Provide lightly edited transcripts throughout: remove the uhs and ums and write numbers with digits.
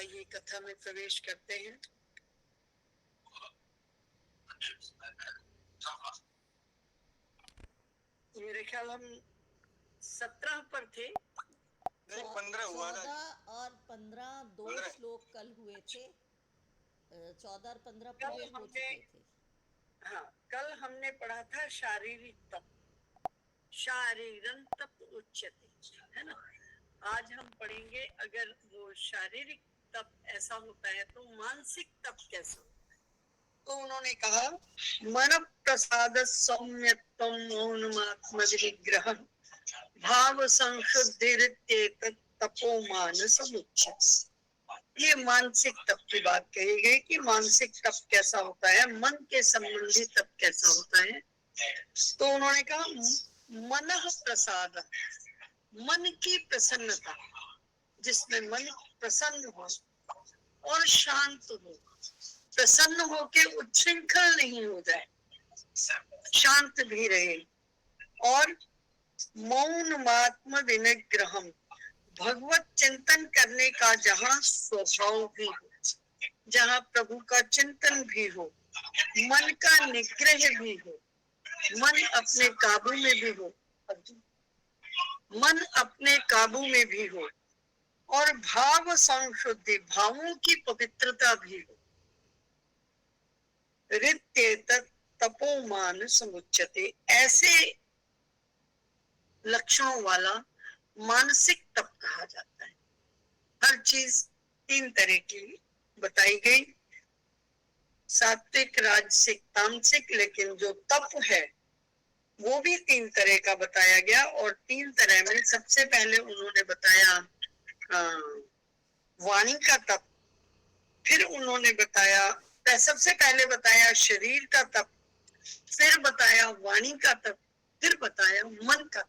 आइए कथा में प्रवेश करते हैं। मेरे ख्याल हम 17 पर थे। 15 हुआ था। 14 और 15 दो श्लोक कल हुए थे। 14 और 15 पूरे हो चुके थे। हाँ, कल हमने पढ़ा था शारीरिक तप, शारीरं तप उच्यते, है ना। आज हम पढ़ेंगे अगर वो शारीरिक तप ऐसा होता है तो मानसिक तप कैसा होता है। तो उन्होंने कहा मन प्रसाद सौम्यत्वं मौनमात्म विग्रह भाव संशुद्धिरित्येतत् तपोमानसमुच्यते। ये मानसिक तप की बात कही गई कि मानसिक तप कैसा होता है, मन के संबंधी तप कैसा होता है। तो उन्होंने कहा मन प्रसाद, मन की प्रसन्नता, जिसमें मन प्रसन्न हो और शांत हो, प्रसन्न हो के उच्छृंखल नहीं हो जाए, शांत भी रहे। और मौनमात्म विनिग्रहम, भगवत चिंतन करने का जहाँ स्वभाव भी हो, जहाँ प्रभु का चिंतन भी हो, मन का निग्रह भी हो, मन अपने काबू में भी हो, मन अपने काबू में भी हो, और भाव संशुद्धि, भावों की पवित्रता भी हो। रित्येतत् तपोमान समुच्यते, ऐसे लक्षणों वाला मानसिक तप कहा जाता है। हर चीज 3 तरह की बताई गई, सात्विक, राजसिक, तामसिक, लेकिन जो तप है वो भी 3 तरह का बताया गया। और 3 तरह में सबसे पहले उन्होंने बताया वाणी का तप, फिर उन्होंने बताया, सबसे पहले बताया शरीर का तप, फिर बताया वाणी का तप, फिर बताया मन का तप।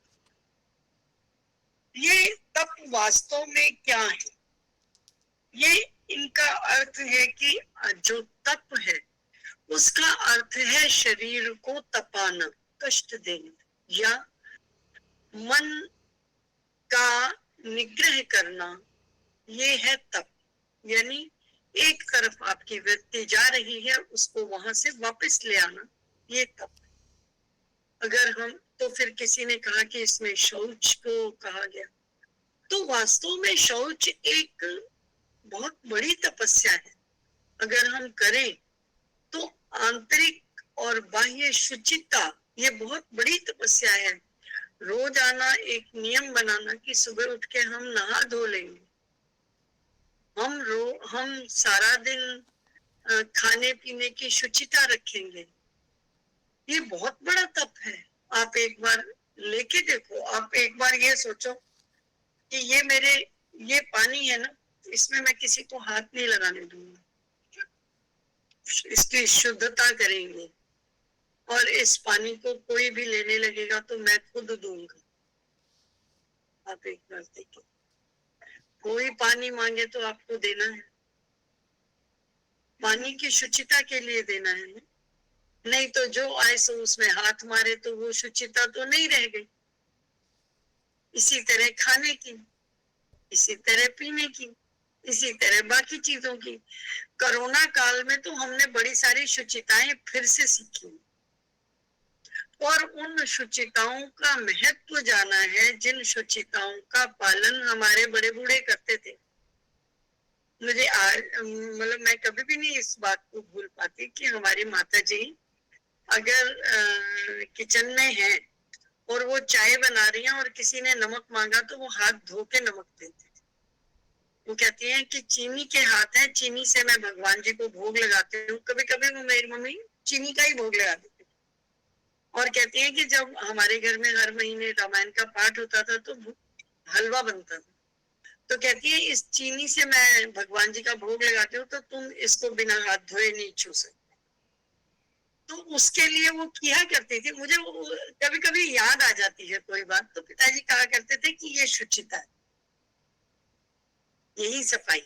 ये तप वास्तव में क्या है? ये इनका अर्थ है कि जो तप है उसका अर्थ है शरीर को तपाना, कष्ट देना, या मन का निग्रह करना, ये है तप। यानी एक तरफ आपकी वृत्ति जा रही है, उसको वहां से वापस ले आना, ये तप। अगर हम, तो फिर किसी ने कहा कि इसमें शौच को कहा गया, तो वास्तव में शौच एक बहुत बड़ी तपस्या है। अगर हम करें तो आंतरिक और बाह्य शुचिता, ये बहुत बड़ी तपस्या है। रोजाना एक नियम बनाना कि सुबह उठ के हम नहा धो लेंगे, हम सारा दिन खाने पीने की शुचिता रखेंगे। ये बहुत बड़ा तप है। आप एक बार लेके देखो, आप एक बार ये सोचो कि ये पानी है ना, इसमें मैं किसी को हाथ नहीं लगाने दूंगा, इसकी शुद्धता करेंगे, और इस पानी को कोई भी लेने लगेगा तो मैं खुद दूंगा। आप एक बार देखिए, कोई पानी मांगे तो आपको देना है, पानी की शुचिता के लिए देना है ना? नहीं तो जो आए सो उसमें हाथ मारे तो वो शुचिता तो नहीं रह गई। इसी तरह खाने की, इसी तरह पीने की, इसी तरह बाकी चीजों की। कोरोना काल में तो हमने बड़ी सारी शुचिताएं फिर से सीखी, और उन शुचिताओं का महत्व जाना है जिन शुचिताओं का पालन हमारे बड़े बूढ़े करते थे। मुझे आज मतलब मैं कभी भी नहीं इस बात को भूल पाती कि हमारी माता जी अगर किचन में है और वो चाय बना रही हैं और किसी ने नमक मांगा तो वो हाथ धो के नमक देते थे। वो कहती हैं कि चीनी के हाथ है, चीनी से मैं भगवान जी को भोग लगाती हूँ। कभी कभी वो मेरी मम्मी चीनी का ही भोग लगा देती थी। और कहती हैं कि जब हमारे घर में हर महीने रामायण का पाठ होता था तो हलवा बनता था, तो कहती है इस चीनी से मैं भगवान जी का भोग लगाती हूँ, तो तुम इसको बिना हाथ धोए नहीं छू सकते। तो उसके लिए वो किया करती थी। मुझे कभी कभी याद आ जाती है कोई बात, तो पिताजी कहा करते थे कि ये शुचिता है, यही सफाई।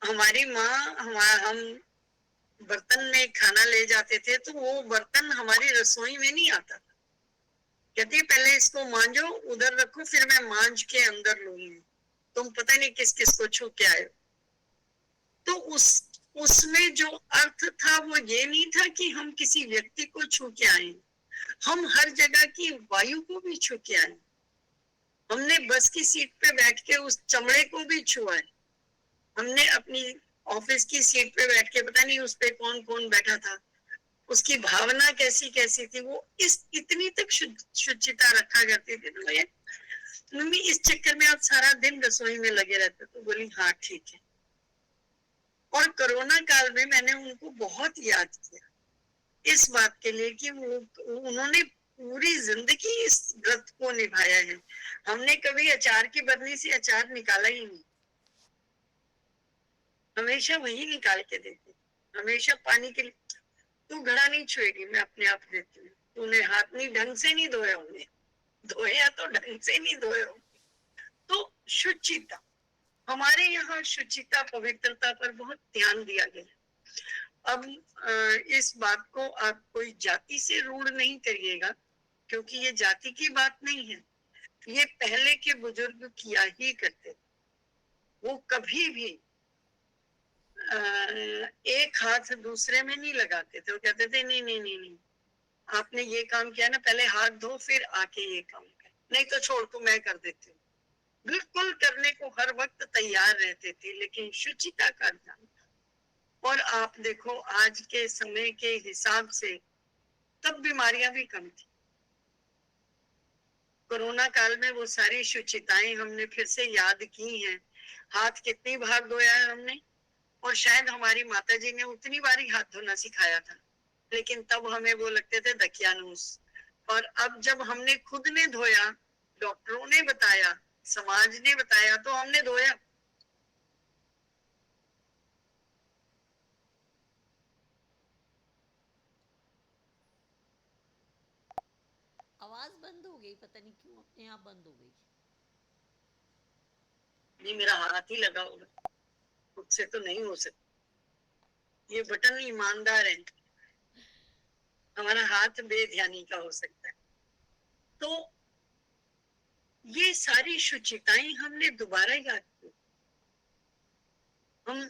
हमारी माँ, हम बर्तन में खाना ले जाते थे तो वो बर्तन हमारी रसोई में नहीं आता था। कहती पहले इसको मांजो, उधर रखो, फिर मैं मांज के अंदर लूंगी, तुम पता नहीं किस किस को छू के आए। तो उसमें जो अर्थ था वो ये नहीं था कि हम किसी व्यक्ति को छू के आए, हम हर जगह की वायु को भी छू के आए। हमने बस की सीट पे बैठ के उस चमड़े को भी छुआ है। हमने अपनी ऑफिस की सीट पे बैठ के, पता नहीं उस पे कौन कौन बैठा था, उसकी भावना कैसी कैसी थी, वो इतनी तक शुचिता रखा करती थी। तो ये मम्मी इस चक्कर में आप सारा दिन रसोई में लगे रहते। तो बोली हाँ ठीक है। और कोरोना काल में मैंने उनको बहुत याद किया इस बात के लिए कि उन्होंने पूरी जिंदगी इस व्रत को निभाया है। हमने कभी अचार की बरनी से अचार निकाला ही नहीं, हमेशा वही निकाल के देते, हमेशा पानी के लिए। तू घड़ा नहीं छुएगी, मैं अपने आप देती हूँ। तूने हाथ नहीं ढंग से नहीं धोया होंगे, धोया तो ढंग से नहीं धोए होंगे। तो शुचिता, हमारे यहाँ शुचिता पवित्रता पर बहुत ध्यान दिया गया। अब इस बात को आप कोई जाति से रूढ़ नहीं करिएगा, क्योंकि ये जाति की बात नहीं है। ये पहले के बुजुर्ग किया ही करते, वो कभी भी एक हाथ दूसरे में नहीं लगाते थे। वो कहते थे नहीं नहीं नहीं नहीं, आपने ये काम किया ना, पहले हाथ धो फिर आके ये काम कर, नहीं तो छोड़ तो मैं कर देती हूँ। बिल्कुल करने को हर वक्त तैयार रहते थे, लेकिन शुचिता का ध्यान। और आप देखो आज के समय के हिसाब से तब बीमारियां भी कम थी। कोरोना काल में वो सारी शुचिताएं हमने फिर से याद की हैं। हाथ कितनी बार धोया है हमने, और शायद हमारी माताजी ने उतनी बार ही हाथ धोना सिखाया था, लेकिन तब हमें वो लगते थे दकियानूस। और अब जब हमने खुद ने धोया, डॉक्टरों ने बताया, समाज ने बताया, तो हमने धोया। आवाज बंद हो गई, पता नहीं क्यों अपने आप बंद हो गई। नहीं, मेरा हाथ ही लगा होगा, मुझसे तो नहीं हो सकता। ये बटन ईमानदार है, हमारा हाथ बेध्यानी का हो सकता है। तो ये सारी शुचिताएं हमने दोबारा याद की। हम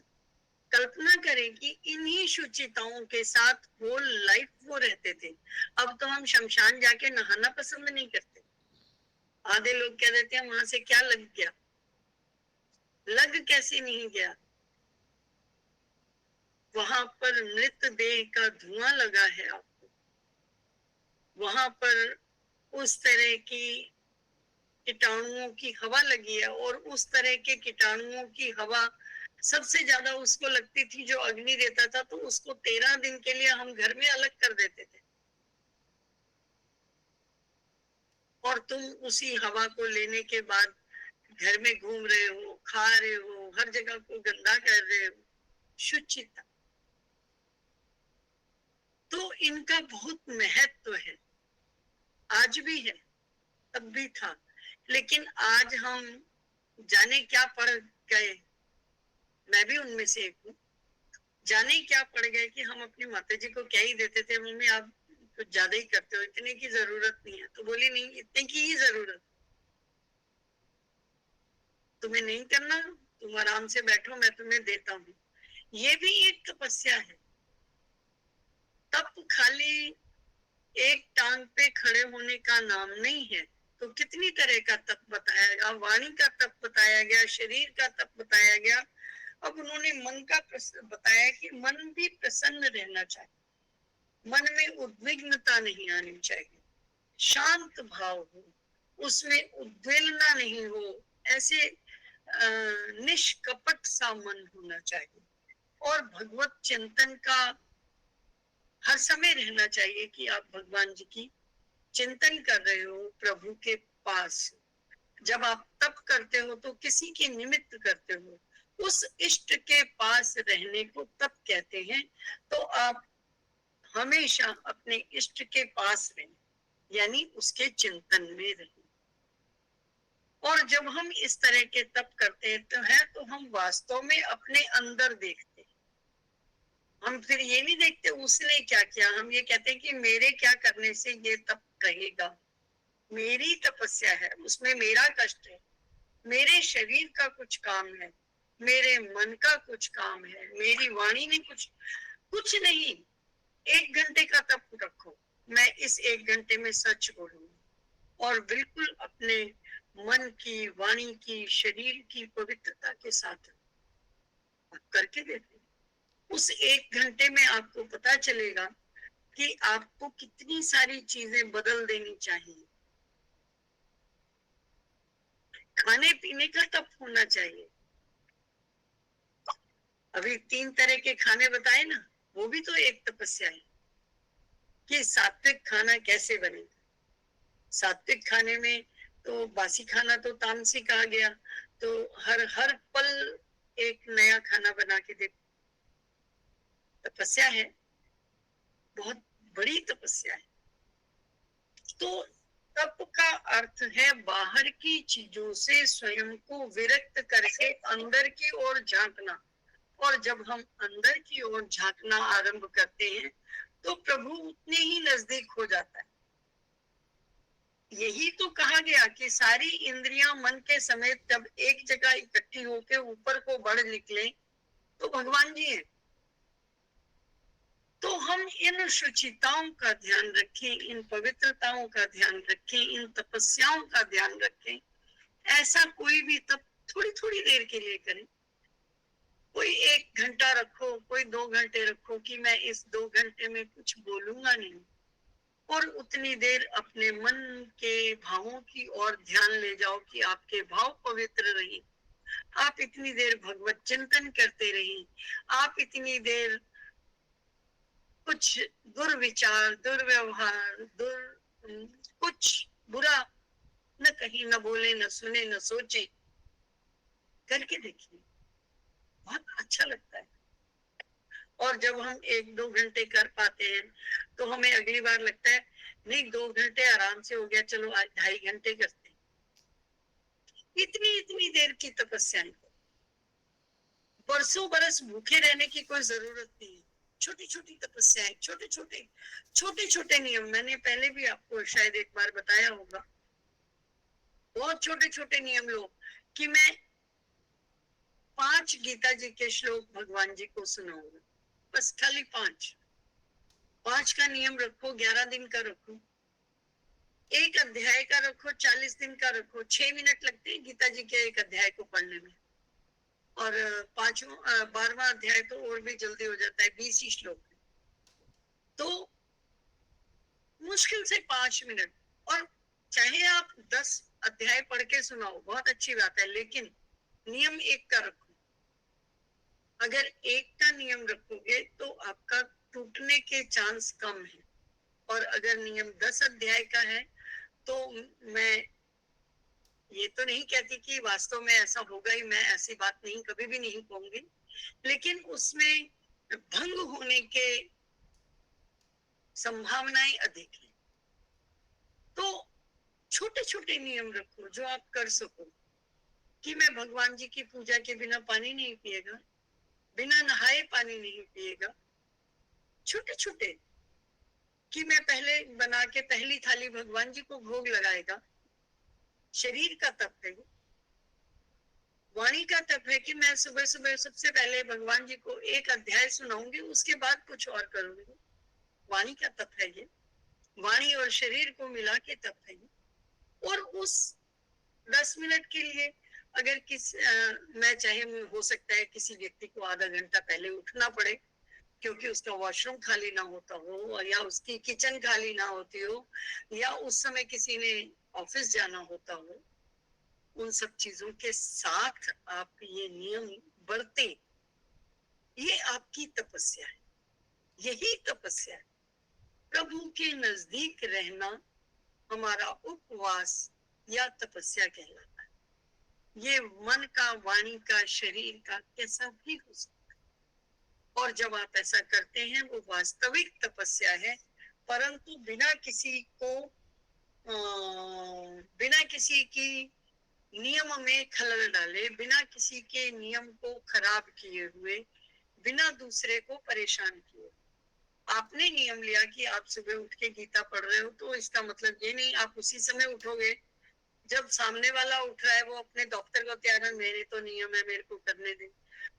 कल्पना करें कि इन्हीं शुचिताओं के साथ होल लाइफ वो रहते थे। अब तो हम शमशान जाके नहाना पसंद नहीं करते। आधे लोग कह देते हैं वहां से क्या लग गया, लग कैसे नहीं गया, वहां पर मृत देह का धुआं लगा है आपको, वहां पर उस तरह की कीटाणुओं की हवा लगी है। और उस तरह के कीटाणुओं की हवा सबसे ज्यादा उसको लगती थी जो अग्नि देता था, तो उसको 13 दिन के लिए हम घर में अलग कर देते थे। और तुम उसी हवा को लेने के बाद घर में घूम रहे हो, खा रहे हो, हर जगह को गंदा कर रहे हो। शुचिता, तो इनका बहुत महत्व है, आज भी है, तब भी था। लेकिन आज हम जाने क्या पढ़ गए, मैं भी उनमें से एक हूँ, जाने क्या पड़ गए कि हम अपनी माताजी को क्या ही देते थे, मम्मी आप कुछ ज्यादा ही करते हो, इतने की जरूरत नहीं है। तो बोली नहीं, इतने की ही जरूरत, तुम्हें नहीं करना, तुम आराम से बैठो, मैं तुम्हें देता हूँ। ये भी एक तपस्या है। तप खाली एक टांग पे खड़े होने का नाम नहीं है। तो कितनी तरह का तप बताया गया, वाणी का तप बताया गया, शरीर का तप बताया गया। अब उन्होंने मन का बताया कि मन भी प्रसन्न रहना चाहिए, मन में उद्विग्नता नहीं आनी चाहिए, शांत भाव हो, उसमें उद्वेलना नहीं हो, ऐसे निष्कपट सा मन होना चाहिए। और भगवत चिंतन का हर समय रहना चाहिए कि आप भगवान जी की चिंतन कर रहे हो प्रभु के पास। जब आप तप करते हो तो किसी के निमित्त करते हो, उस इष्ट के पास रहने को तप कहते हैं। तो आप हमेशा अपने इष्ट के पास रहें, यानी उसके चिंतन में रहें। और जब हम इस तरह के तप करते हैं तो हम वास्तव में अपने अंदर देखते हैं। हम फिर ये नहीं देखते उसने क्या किया, हम ये कहते हैं कि मेरे क्या करने से ये तप रहेगा, मेरी तपस्या है, उसमें मेरा कष्ट है, मेरे शरीर का कुछ काम है, मेरे मन का कुछ काम है, मेरी वाणी ने कुछ नहीं, 1 घंटे का तप रखो, मैं इस 1 घंटे में सच बोलूंगी और बिल्कुल अपने मन की, वाणी की, शरीर की पवित्रता के साथ आप करके देखो। उस 1 घंटे में आपको पता चलेगा कि आपको कितनी सारी चीजें बदल देनी चाहिए। खाने पीने का तप होना चाहिए। अभी 3 तरह के खाने बताए ना, वो भी तो एक तपस्या है कि सात्विक खाना कैसे बनेगा। सात्विक खाने में तो बासी खाना तो तामसी कहा गया, तो हर हर पल एक नया खाना बना के देखो, तपस्या है, बहुत बड़ी तपस्या है। तो तप का अर्थ है बाहर की चीजों से स्वयं को विरक्त करके अंदर की ओर झांकना, और जब हम अंदर की ओर झांकना आरंभ करते हैं तो प्रभु उतने ही नजदीक हो जाता है। यही तो कहा गया कि सारी इंद्रियां मन के समेत जब एक जगह इकट्ठी होकर ऊपर को बढ़ निकले तो भगवान जी हैं। तो हम इन शुचिताओं का ध्यान रखें, इन पवित्रताओं का ध्यान रखें, इन तपस्याओं का ध्यान रखें। ऐसा कोई भी तप थोड़ी थोड़ी देर के लिए करें, कोई 1 घंटा रखो, कोई 2 घंटे रखो कि मैं इस 2 घंटे में कुछ बोलूंगा नहीं, और उतनी देर अपने मन के भावों की ओर ध्यान ले जाओ कि आपके भाव पवित्र रहे। आप इतनी देर भगवत चिंतन करते रहिए, आप इतनी देर कुछ दुर्विचार, दुर्व्यवहार, कुछ बुरा न कहीं, न बोले, न सुने, न सोचे, करके देखिए, बहुत अच्छा लगता है। और जब हम 1-2 घंटे कर पाते हैं तो हमें अगली बार लगता है नहीं, 2 घंटे आराम से हो गया, चलो आज 2.5 घंटे करते हैं। इतनी इतनी देर की तपस्याएं, बरसों बरस भूखे रहने की कोई जरूरत नहीं है। छोटी छोटी तपस्याएं, छोटे छोटे नियम, मैंने पहले भी आपको शायद एक बार बताया होगा। बहुत छोटे छोटे नियम लो कि मैं 5 गीता जी के श्लोक भगवान जी को सुनाऊंगा, बस खाली 5 का नियम रखो, 11 दिन का रखो, एक अध्याय का रखो, 40 दिन का रखो, 6 मिनट लगते हैं गीता जी के एक अध्याय को पढ़ने में, और 12वां अध्याय तो और भी जल्दी हो जाता है, 20 ही श्लोक है। तो मुश्किल से 5 मिनट, और चाहे आप 10 अध्याय पढ़ के सुनाओ, बहुत अच्छी बात है, लेकिन नियम एक का रखो। अगर एक का नियम रखोगे तो आपका टूटने के चांस कम है, और अगर नियम 10 अध्याय का है तो मैं ये तो नहीं कहती कि वास्तव में ऐसा होगा ही, मैं ऐसी बात नहीं, कभी भी नहीं कहूंगी, लेकिन उसमें भंग होने के संभावनाएं अधिक है। तो छोटे छोटे नियम रखो जो आप कर सको, कि मैं भगवान जी की पूजा के बिना पानी नहीं पिएगा, बिना नहाए पानी नहीं पिएगा। छोटे छोटे, कि मैं पहले बना के पहली थाली भगवान जी को भोग लगाएगा, शरीर का तप है। वाणी का तप है कि मैं सुबह सुबह सबसे पहले भगवान जी को एक अध्याय सुनाऊंगी, उसके बाद कुछ और करूंगी। वाणी का तप है ये, वाणी और शरीर को मिला के तप है ये। और उस 10 मिनट के लिए अगर मैं चाहे, हो सकता है किसी व्यक्ति को आधा घंटा पहले उठना पड़े क्योंकि उसका वॉशरूम खाली ना होता हो, या उसकी किचन खाली ना होती हो, या उस समय किसी ने ऑफिस जाना होता हो। उन सब चीजों के साथ आप ये नियम बरते, ये आपकी तपस्या है, यही तपस्या है। प्रभु के नजदीक रहना हमारा उपवास या तपस्या कहलाता है। ये मन का, वाणी का, शरीर का कैसा भी हो सकता है, और जब आप ऐसा करते हैं वो वास्तविक तपस्या है, परंतु बिना किसी को बिना किसी की नियम में खलल डाले, बिना किसी के नियम को खराब किए हुए, बिना दूसरे को परेशान किए। आपने नियम लिया कि आप सुबह उठ के गीता पढ़ रहे हो, तो इसका मतलब ये नहीं आप उसी समय उठोगे जब सामने वाला उठ रहा है वो अपने डॉक्टर को कह रहा है मेरे तो नियम है, मेरे को करने दे।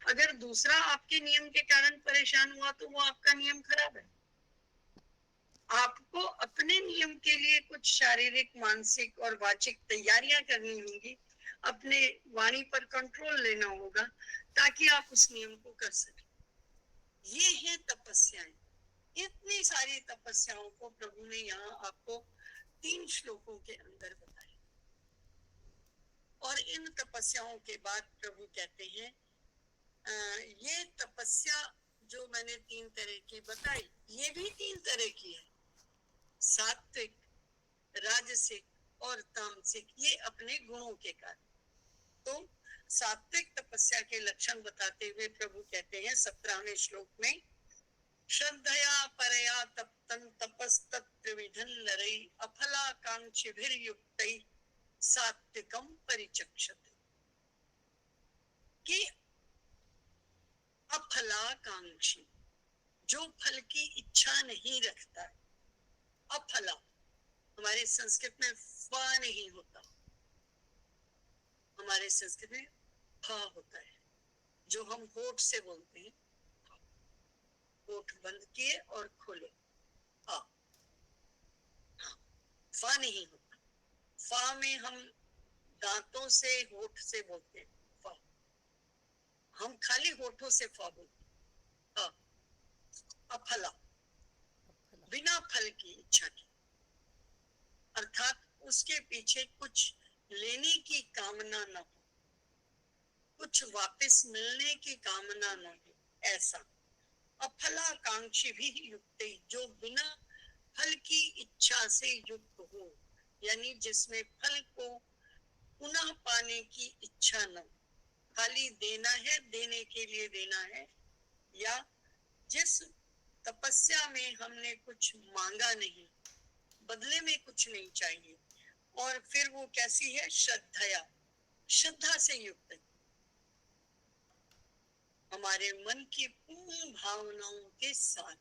अगर दूसरा आपके नियम के कारण परेशान हुआ तो वो आपका नियम खराब है। आपको अपने नियम के लिए कुछ शारीरिक, मानसिक और वाचिक तैयारियां करनी होंगी, अपने वाणी पर कंट्रोल लेना होगा ताकि आप उस नियम को कर सकें। ये है तपस्याएं। इतनी सारी तपस्याओं को प्रभु ने यहाँ आपको 3 श्लोकों के अंदर बताया। और इन तपस्याओं के बाद प्रभु कहते हैं ये तपस्या जो मैंने 3 तरह की बताई, ये भी 3 तरह की है, सात्विक, राजसिक और तामसिक, ये अपने गुणों के कारण। तो सात्विक तपस्या के लक्षण बताते हुए प्रभु कहते हैं 17वें श्लोक में, श्रद्धया परया तप्तं तपस्तत्त्रिविधं नरै अफलाकांक्षिभिर्युक्तैः सात्विकं परिचक्षते। कि अफलाकांक्षी, जो फल की इच्छा नहीं रखता है। अफला, हमारे संस्कृत में फ नहीं होता, हमारे संस्कृत में फ होता है, जो हम होठ से बोलते हैं। होठ बंद किए और खोले, फा नहीं होता। फा में हम दांतों से, होठ से बोलते हैं फा, हम खाली होठों से फा बोलते हैं। अफला, बिना फल की इच्छा के, अर्थात उसके पीछे कुछ लेने की कामना न हो, कुछ वापस मिलने की कामना न हो, ऐसा। अफलाकांक्षी भी युक्त, जो बिना फल की इच्छा से युक्त हो, यानी जिसमें फल को पुनः पाने की इच्छा न हो, खाली देना है, देने के लिए देना है, या जिस तपस्या में हमने कुछ मांगा नहीं, बदले में कुछ नहीं चाहिए, और फिर वो कैसी है, श्रद्धया, श्रद्धा से युक्त है, हमारे मन की पूर्ण भावनाओं के साथ।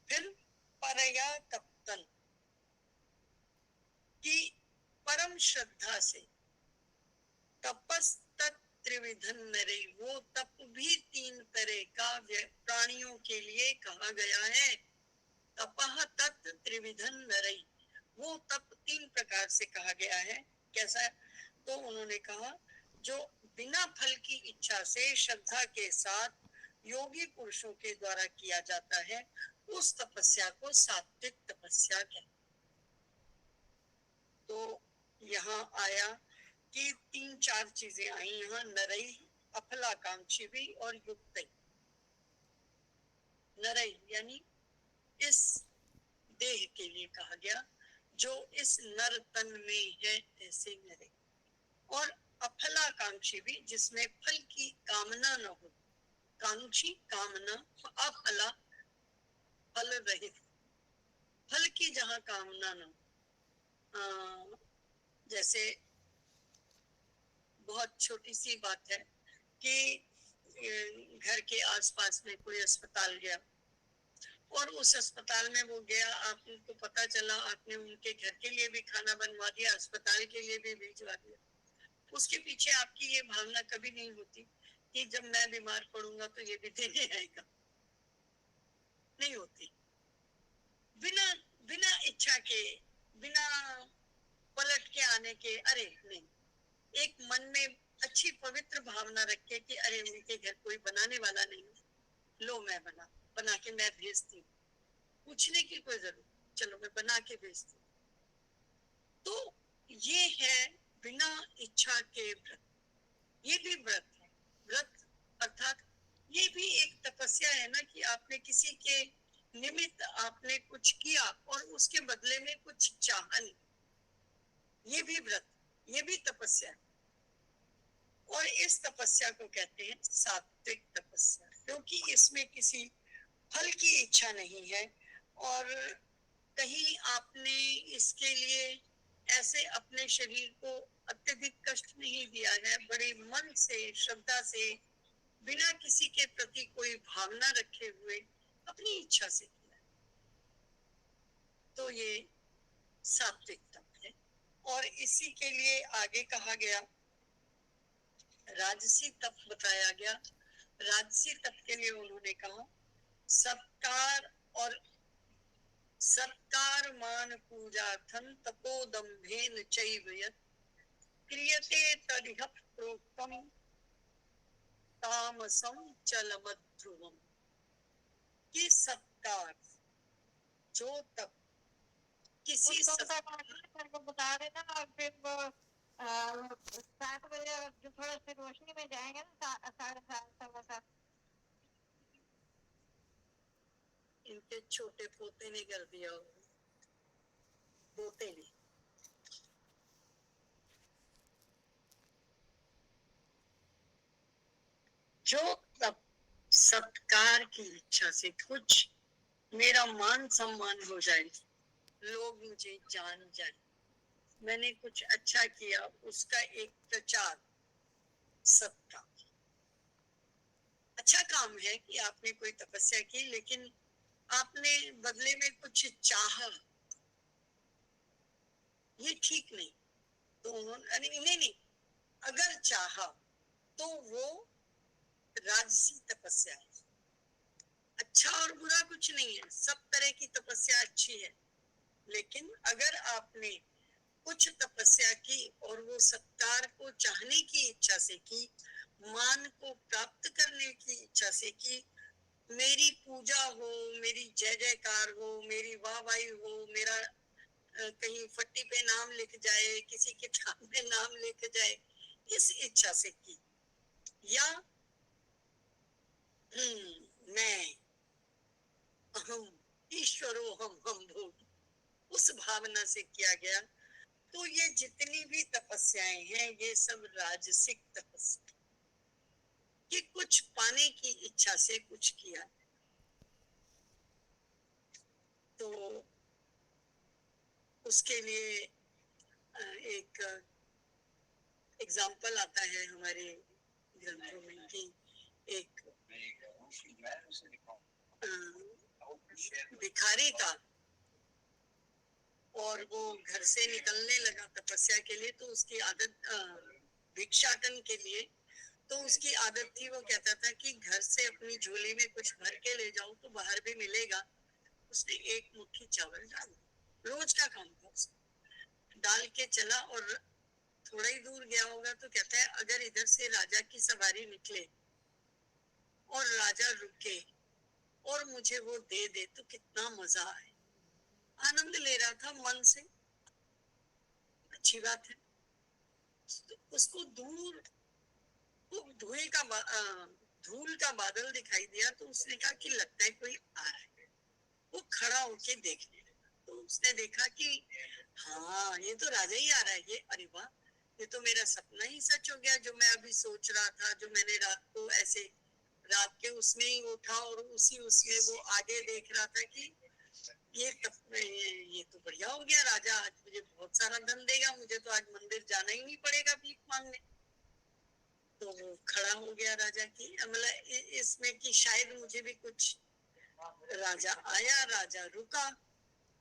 फिर परया तप्तन, की परम श्रद्धा से, तपस्तत् त्रिविधं नरै, वो तप भी 3 तरह का प्राणियों के लिए कहा गया है। तपः तत् त्रिविधं नरै, वो तप 3 प्रकार से कहा गया है। कैसा? तो उन्होंने कहा जो बिना फल की इच्छा से श्रद्धा के साथ योगी पुरुषों के द्वारा किया जाता है, उस तपस्या को सात्विक तपस्या कहते। तो यहाँ आया कि 3-4 चीजें आई यहाँ, नरई, अफलाकांक्षी भी और युक्त। नरई यानी इस देह के लिए कहा गया, जो इस नर तन में है, ऐसे नरे। और अफलाकांक्षी भी, जिसमें फल की कामना न हो, कांक्षी कामना, अफला फल रहित, फल की जहाँ कामना न हो। जैसे बहुत छोटी सी बात है कि घर के आसपास में कोई अस्पताल गया और उस अस्पताल में वो गया, आपको पता चला, आपने उनके घर के लिए भी खाना बनवा दिया, अस्पताल के लिए भी भिजवा दिया। उसके पीछे आपकी ये भावना कभी नहीं होती कि जब मैं बीमार पड़ूंगा तो ये भी देने आएगा, नहीं होती। बिना बिना इच्छा के, बिना पलट के आने के, अरे नहीं, एक मन में अच्छी पवित्र भावना रखे कि अरे उनके घर कोई बनाने वाला नहीं, लो मैं बना के मैं भेजती हूँ, पूछने की कोई जरूरत, चलो मैं बना के भेजती हूँ। तो ये है बिना इच्छा के व्रत, ये भी व्रत है। व्रत अर्थात ये भी एक तपस्या है ना, कि आपने किसी के निमित्त आपने कुछ किया और उसके बदले में कुछ चाहा नहीं, ये भी व्रत, ये भी तपस्या है। और इस तपस्या को कहते हैं सात्विक तपस्या, क्योंकि इसमें किसी फल की इच्छा नहीं है, और कहीं आपने इसके लिए ऐसे अपने शरीर को अत्यधिक कष्ट नहीं दिया है, बड़े मन से, श्रद्धा से, बिना किसी के प्रति कोई भावना रखे हुए अपनी इच्छा से किया। तो ये सात्विक तप है। और इसी के लिए आगे कहा गया, राजसी तप बताया गया। राजसी तप के लिए उन्होंने कहा सत्कार और सत्कार मान पूजार्थं तपोदम्भेन चैव यत् क्रियते तदिह प्रोक्तम तामसम चलमध्रुवम। कि सत्कार, जो तप किसी को बता देना। और फिर वो 7 बजे जो थोड़ा सी रोशनी में जाएंगे ना, 7:30 7:15। इनके छोटे पोते ने कर दिया, पोते ने। जो तब सत्कार की इच्छा से, कुछ मेरा मान सम्मान हो जाए, लोग मुझे जान जाए, मैंने कुछ अच्छा किया, उसका एक प्रचार, सत्ता। अच्छा काम है कि आपने कोई तपस्या की, लेकिन आपने बदले में कुछ चाहा, ये ठीक नहीं। तो उन्होंने नहीं, अगर चाहा तो वो राजसी तपस्या है। अच्छा और बुरा कुछ नहीं है, सब तरह की तपस्या अच्छी है, लेकिन अगर आपने कुछ तपस्या की और वो सत्कार को चाहने की इच्छा से की, मान को प्राप्त करने की इच्छा से की, मेरी पूजा हो, मेरी जय जयकार हो, मेरी वाहवाही हो, मेरा कहीं फट्टी पे नाम लिख जाए, किसी किताब में नाम लिख जाए, इस इच्छा से की, या मैं अहम ईश्वरो हम भूत, उस भावना से किया गया, तो ये जितनी भी तपस्याएं हैं ये सब राजसिक तपस्या, कि कुछ पाने की इच्छा से कुछ किया। तो उसके लिए एक एग्जाम्पल आता है हमारे ग्रंथों में कि एक भिखारी था और वो घर से निकलने लगा तपस्या के लिए, तो उसकी आदत भिक्षाटन के लिए, तो उसकी आदत थी, वो कहता था कि घर से अपनी झोली में कुछ भर के ले जाऊं तो बाहर भी मिलेगा। उसने एक मुट्ठी चावल डाल, रोज का काम था उसका, डाल के चला और थोड़ा ही दूर गया होगा तो कहता है अगर इधर से राजा की सवारी निकले और राजा रुके और मुझे वो दे दे तो कितना मजा आए। आनंद ले रहा था मन से, अच्छी बात है। उसको दूर धूल का बादल दिखाई दिया, तो उसने कहा कि लगता है कोई आ रहा है। वो खड़ा होके देखने लगा, तो उसने देखा कि हाँ ये तो राजा ही आ रहा है। ये अरे वाह, ये तो मेरा सपना ही सच हो गया, जो मैं अभी सोच रहा था, जो मैंने रात को ऐसे रात के उसमें ही उठा और उसी उसमें वो आगे देख रहा था कि ये तो बढ़िया हो गया, राजा आज मुझे बहुत सारा धन देगा, मुझे तो आज मंदिर जाना ही नहीं पड़ेगा भीख मांगने। तो वो खड़ा हो गया राजा की, मतलब इसमें कि शायद मुझे भी कुछ। राजा आया, राजा रुका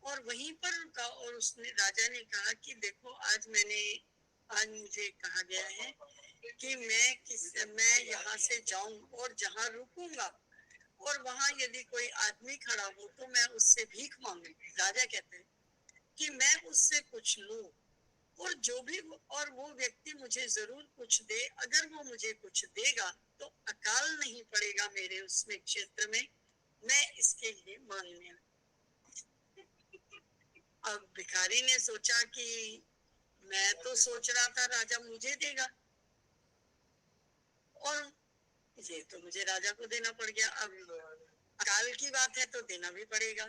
और वहीं पर रुका, और उसने राजा ने कहा कि देखो आज मुझे कहा गया है कि मैं यहाँ से जाऊं और जहाँ रुकूंगा और वहां यदि कोई आदमी खड़ा हो तो मैं उससे भीख मांगू। राजा कहते हैं कि मैं उससे कुछ लूं और और वो व्यक्ति मुझे जरूर कुछ दे, अगर वो मुझे कुछ देगा तो अकाल नहीं पड़ेगा मेरे उसमें क्षेत्र में, मैं इसके लिए मांगने। अब भिखारी ने सोचा कि मैं तो सोच रहा था राजा मुझे देगा और ये तो मुझे राजा को देना पड़ गया, अब अकाल की बात है तो देना भी पड़ेगा।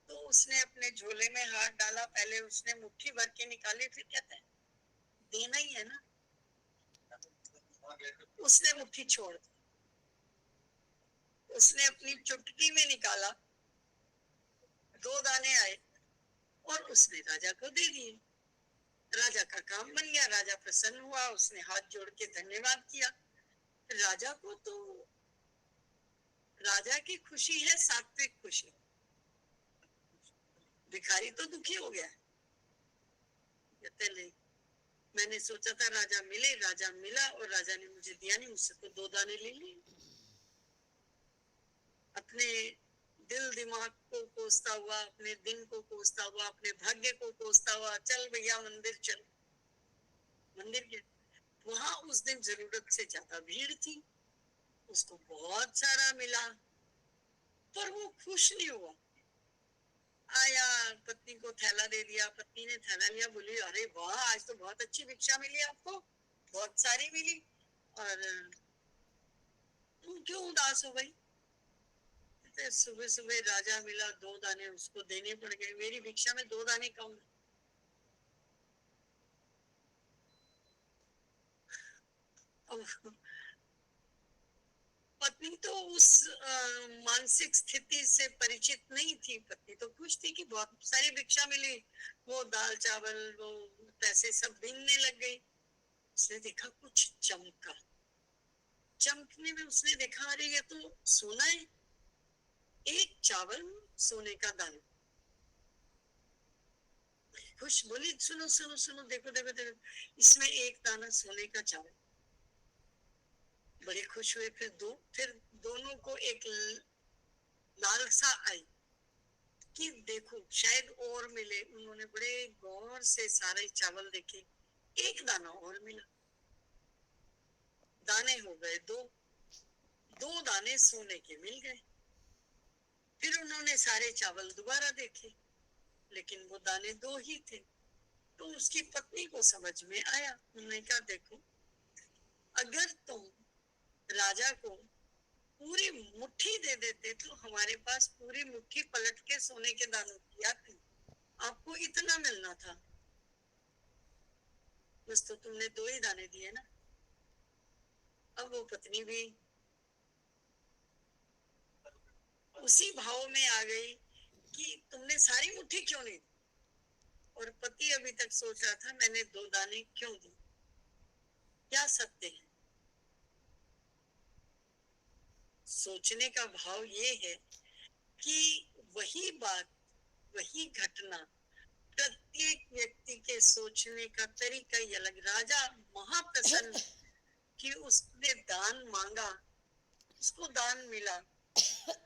तो उसने अपने झोले में हाथ डाला, पहले उसने मुट्ठी भर के निकाली, फिर कहते हैं देना ही है ना, उसने मुट्ठी छोड़ दी। उसने अपनी चुटकी में निकाला, 2 दाने आए और उसने राजा को दे दिए। राजा का काम बन गया, राजा प्रसन्न हुआ, उसने हाथ जोड़ के धन्यवाद किया। राजा को तो राजा की खुशी है सात्विक खुशी, भिखारी तो दुखी हो गया। कहते नहीं, मैंने सोचा था राजा मिले, राजा मिला और राजा ने मुझे दिया नहीं, मुझसे तो 2 दाने ले लिए। अपने दिल दिमाग को कोसता हुआ, अपने दिन को कोसता हुआ, अपने भाग्य को कोसता हुआ, चल भैया मंदिर चल। मंदिर के वहां उस दिन जरूरत से ज्यादा भीड़ थी, उसको बहुत सारा मिला, पर वो खुश नहीं हुआ। आया, पत्नी को थैला दे दिया, पत्नी ने थैला लिया, बोली अरे वाह आज तो बहुत अच्छी भिक्षा मिली आपको, बहुत सारी मिली, और तुम क्यों उदास हो गई? सुबह सुबह राजा मिला, 2 दाने उसको देने पड़ गए, मेरी भिक्षा में 2 दाने कम। पत्नी तो उस मानसिक स्थिति से परिचित नहीं थी। पत्नी तो खुश थी कि बहुत सारी भिक्षा मिली, वो दाल चावल वो पैसे सब बीनने लग गई। उसने देखा कुछ चमका, चमकने में उसने देखा अरे ये तो सोना है, 1 चावल सोने का दाना। खुश, बोली सुनो सुनो सुनो, देखो देखो देखो, इसमें 1 दाना सोने का चावल। बड़े खुश हुए। फिर दोनों को एक लालसा आई कि देखो शायद और मिले। उन्होंने बड़े गौर से सारे चावल देखे, 1 दाना और मिला, दाने हो गए 2 दाने सोने के मिल गए। फिर उन्होंने सारे चावल दोबारा देखे, लेकिन वो दाने 2 ही थे। तो उसकी पत्नी को समझ में आया, उन्होंने कहा देखो, अगर तुम राजा को पूरी मुट्ठी दे देते तो हमारे पास पूरी मुट्ठी पलट के सोने के दानों की आती, आपको इतना मिलना था, बस तो तुमने 2 ही दाने दिए ना। अब वो पत्नी भी उसी भाव में आ गई कि तुमने सारी मुट्ठी क्यों नहीं दी, और पति अभी तक सोच रहा था मैंने 2 दाने क्यों दी, क्या सत्य है। सोचने का भाव ये है कि वही बात, वही घटना, प्रत्येक व्यक्ति के सोचने का तरीका ही अलग। राजा महाप्रसन्न कि उसने दान मांगा, उसको दान मिला,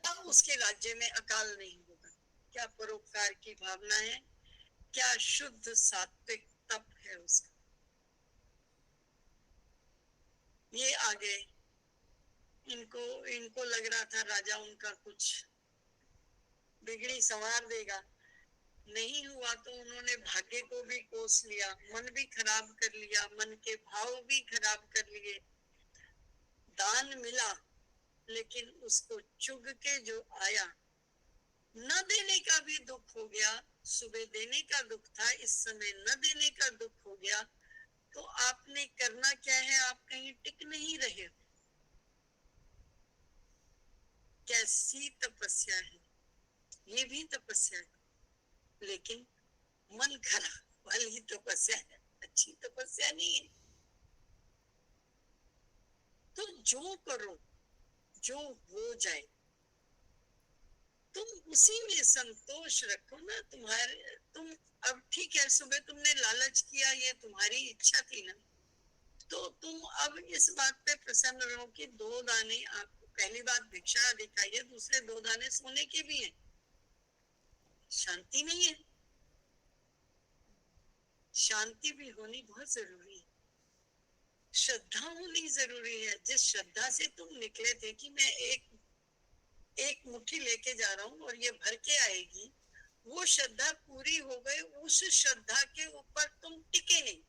अब उसके राज्य में अकाल नहीं होगा। क्या परोपकार की भावना है, क्या शुद्ध सात्विक तप है उसका। ये आ गए, इनको लग रहा था राजा उनका कुछ बिगड़ी संवार देगा, नहीं हुआ तो उन्होंने भाग्य को भी कोस लिया, मन भी खराब कर लिया, मन के भाव भी खराब कर लिए। दान मिला लेकिन उसको चुग के जो आया, न देने का भी दुख हो गया। सुबह देने का दुख था, इस समय न देने का दुख हो गया। तो आपने करना क्या है, आप कहीं टिक नहीं रहे। कैसी तपस्या है, ये भी तपस्या है, लेकिन मन खराब वाली तपस्या है, अच्छी तपस्या नहीं है। तो जो करो, जो हो जाए, तुम उसी में संतोष रखो ना। तुम अब ठीक है, सुबह तुमने लालच किया, ये तुम्हारी इच्छा थी ना, तो तुम अब इस बात पे प्रसन्न रहो कि 2 दाने आपको, पहली बात भिक्षा दिखाई है, दूसरे 2 दाने सोने के भी हैं। शांति नहीं है, शांति भी होनी बहुत जरूरी है, श्रद्धा होनी जरूरी है। जिस श्रद्धा से तुम निकले थे कि मैं एक मुट्ठी लेके जा रहा हूँ और ये भर के आएगी, वो श्रद्धा पूरी हो गई। उस श्रद्धा के ऊपर तुम टिके नहीं,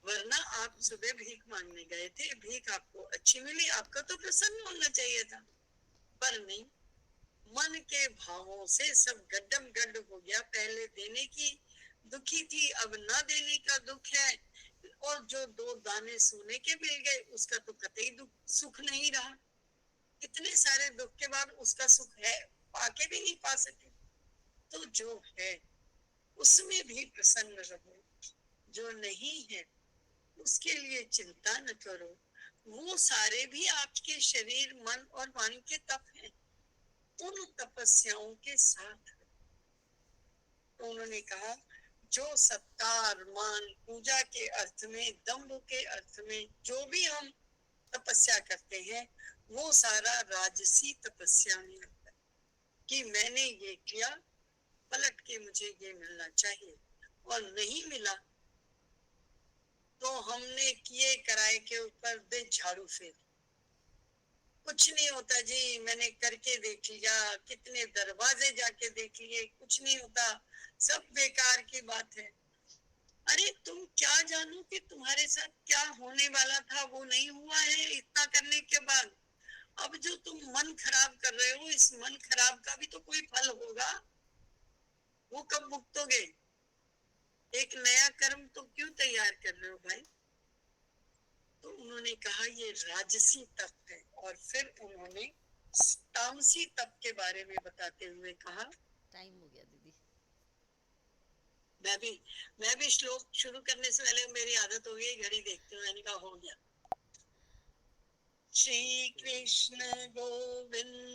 वरना आप सुबह भीख मांगने गए थे, भीख आपको अच्छी मिली, आपका तो प्रसन्न होना चाहिए था, पर नहीं। मन के भावों से सब गड्डम गड्ड हो गया। पहले देने की दुखी थी, अब ना देने का दुख है, और जो 2 दाने सोने के मिल गए उसका तो कतई दुख सुख नहीं रहा। इतने सारे दुख के बाद उसका सुख है, पाके भी नहीं पा सके। तो जो है उसमें भी प्रसन्न रहो, जो नहीं है उसके लिए चिंता न करो। वो सारे भी आपके शरीर, मन और वाणी के तप हैं, उन तपस्याओं के साथ तो उन्होंने कहा जो सत्कार मान पूजा के अर्थ में, दम्भ के अर्थ में जो भी हम तपस्या करते हैं वो सारा राजसी तपस्या में आता है कि मैंने ये किया, पलट के मुझे ये मिलना चाहिए, और नहीं मिला तो हमने किए कराए के ऊपर दे झाड़ू फेर। कुछ नहीं होता जी, मैंने करके देख लिया, कितने दरवाजे जाके देख लिए, कुछ नहीं होता, सब बेकार की बात है। अरे तुम क्या जानो कि तुम्हारे साथ क्या होने वाला था, वो नहीं हुआ है इतना करने के बाद। अब जो तुम मन खराब कर रहे हो, इस मन खराब का भी तो कोई फल होगा, वो कब भुगतोगे? एक नया कर्म तो क्यों तैयार कर रहे हो भाई? तो उन्होंने कहा ये राजसी तप है, और फिर उन्होंने तामसी तप के बारे में बताते हुए कहा, टाइम हो गया दीदी। मैं भी श्लोक शुरू करने से पहले मेरी आदत हो गई घड़ी देखती हूँ, मैंने कहा हो गया। श्री कृष्ण गोविंद